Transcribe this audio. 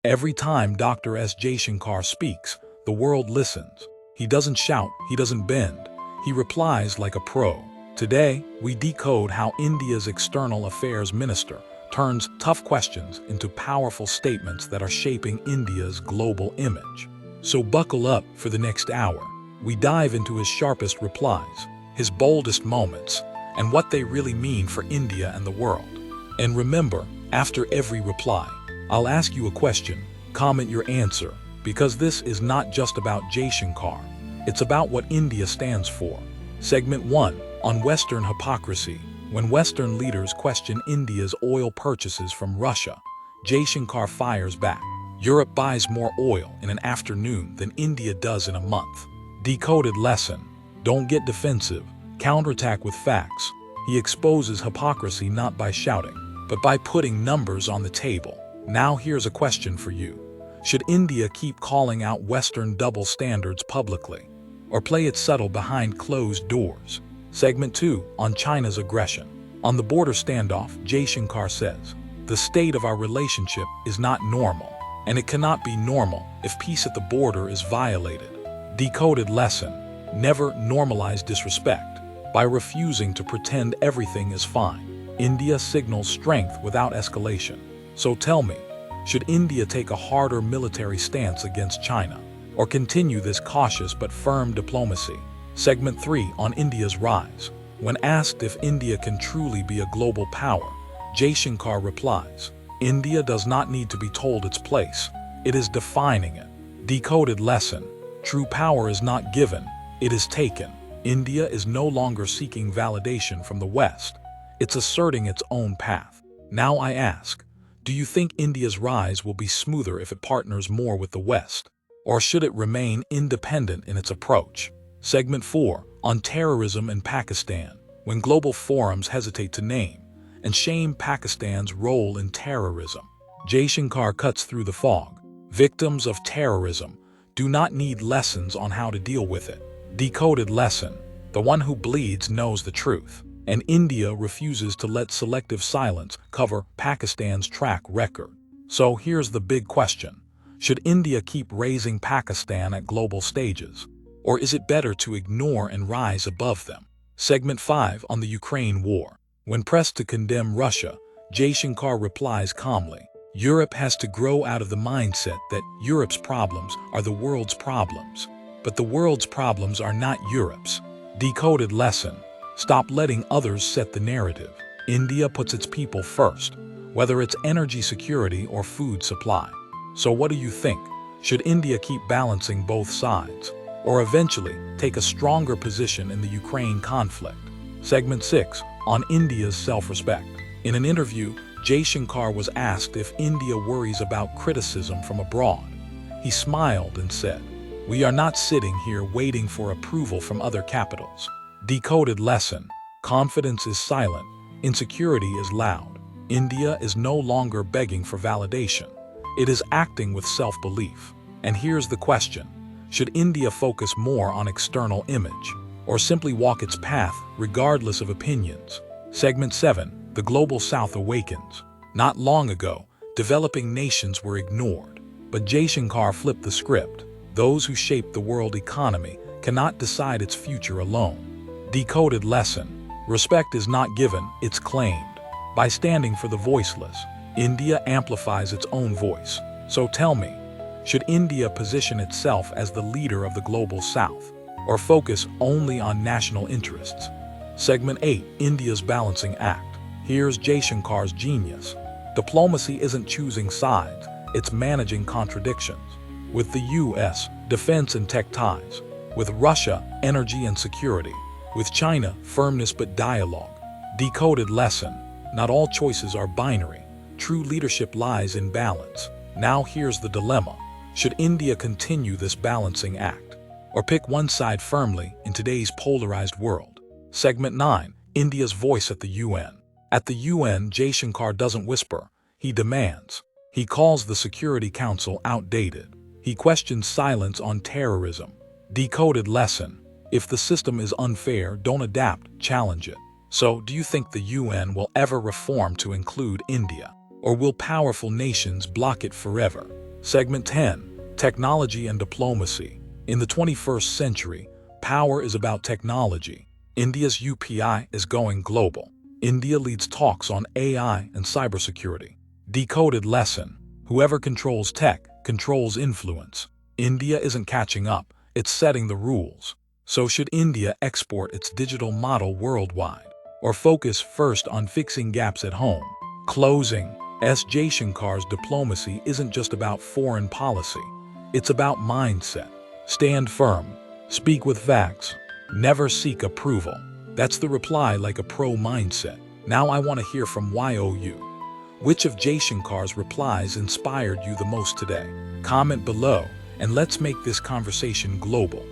Every time Dr. S. Jaishankar speaks, the world listens. He doesn't shout, he doesn't bend. He replies like a pro. Today, we decode how India's external affairs minister turns tough questions into powerful statements that are shaping India's global image. So buckle up for the next hour. We dive into his sharpest replies, his boldest moments, and what they really mean for India and the world. And remember, after every reply, I'll ask you a question, comment your answer, because this is not just about Jaishankar. It's about what India stands for. Segment 1, on Western hypocrisy. When Western leaders question India's oil purchases from Russia, Jaishankar fires back. Europe buys more oil in an afternoon than India does in a month. Decoded lesson. Don't get defensive. Counterattack with facts. He exposes hypocrisy not by shouting, but by putting numbers on the table. Now here's a question for you. Should India keep calling out Western double standards publicly, or play it subtle behind closed doors? Segment 2, on China's aggression. On the border standoff, Jaishankar says, "The state of our relationship is not normal, and it cannot be normal if peace at the border is violated." Decoded lesson. Never normalize disrespect. By refusing to pretend everything is fine, India signals strength without escalation. So tell me, should India take a harder military stance against China, or continue this cautious but firm diplomacy? Segment 3, on India's rise. When asked if India can truly be a global power, Jaishankar replies, "India does not need to be told its place. It is defining it." Decoded lesson. True power is not given, it is taken. India is no longer seeking validation from the West. It's asserting its own path. Now I ask, do you think India's rise will be smoother if it partners more with the West? Or should it remain independent in its approach? Segment 4, on terrorism in Pakistan. When global forums hesitate to name and shame Pakistan's role in terrorism, Jaishankar cuts through the fog. Victims of terrorism do not need lessons on how to deal with it. Decoded lesson. The one who bleeds knows the truth, and India refuses to let selective silence cover Pakistan's track record. So here's the big question. Should India keep raising Pakistan at global stages? Or is it better to ignore and rise above them? Segment 5, on the Ukraine war. When pressed to condemn Russia, Jaishankar replies calmly, "Europe has to grow out of the mindset that Europe's problems are the world's problems. But the world's problems are not Europe's." Decoded lesson. Stop letting others set the narrative. India puts its people first, whether it's energy security or food supply. So what do you think? Should India keep balancing both sides, or eventually take a stronger position in the Ukraine conflict? Segment 6, on India's self-respect. In an interview, Jaishankar was asked if India worries about criticism from abroad. He smiled and said, "We are not sitting here waiting for approval from other capitals." Decoded lesson. Confidence is silent, insecurity is loud. India is no longer begging for validation. It is acting with self-belief. And here's the question. Should India focus more on external image, or simply walk its path regardless of opinions? Segment 7, the Global South awakens. Not long ago, developing nations were ignored, but Jaishankar flipped the script. Those who shape the world economy cannot decide its future alone. Decoded lesson. Respect is not given, it's claimed. By standing for the voiceless, India amplifies its own voice. So tell me, should India position itself as the leader of the global South, or focus only on national interests? Segment 8, India's balancing act. Here's Jaishankar's genius. Diplomacy isn't choosing sides, it's managing contradictions. With the US, defense and tech ties. With Russia, energy and security. With China, firmness but dialogue. Decoded lesson. Not all choices are binary. True leadership lies in balance. Now here's the dilemma. Should India continue this balancing act, or pick one side firmly in today's polarized world? Segment 9, India's voice at the UN. At the UN, Jaishankar doesn't whisper, he demands. He calls the Security Council outdated. He questions silence on terrorism. Decoded lesson. If the system is unfair, don't adapt, challenge it. So, do you think the UN will ever reform to include India? Or will powerful nations block it forever? Segment 10. Technology and Diplomacy. In the 21st century, power is about technology. India's UPI is going global. India leads talks on AI and cybersecurity. Decoded lesson. Whoever controls tech controls influence. India isn't catching up, it's setting the rules. So should India export its digital model worldwide, or focus first on fixing gaps at home? Closing. Jaishankar's diplomacy isn't just about foreign policy. It's about mindset. Stand firm. Speak with facts. Never seek approval. That's the reply like a pro mindset. Now I want to hear from YOU. Which of Jaishankar's replies inspired you the most today? Comment below and let's make this conversation global.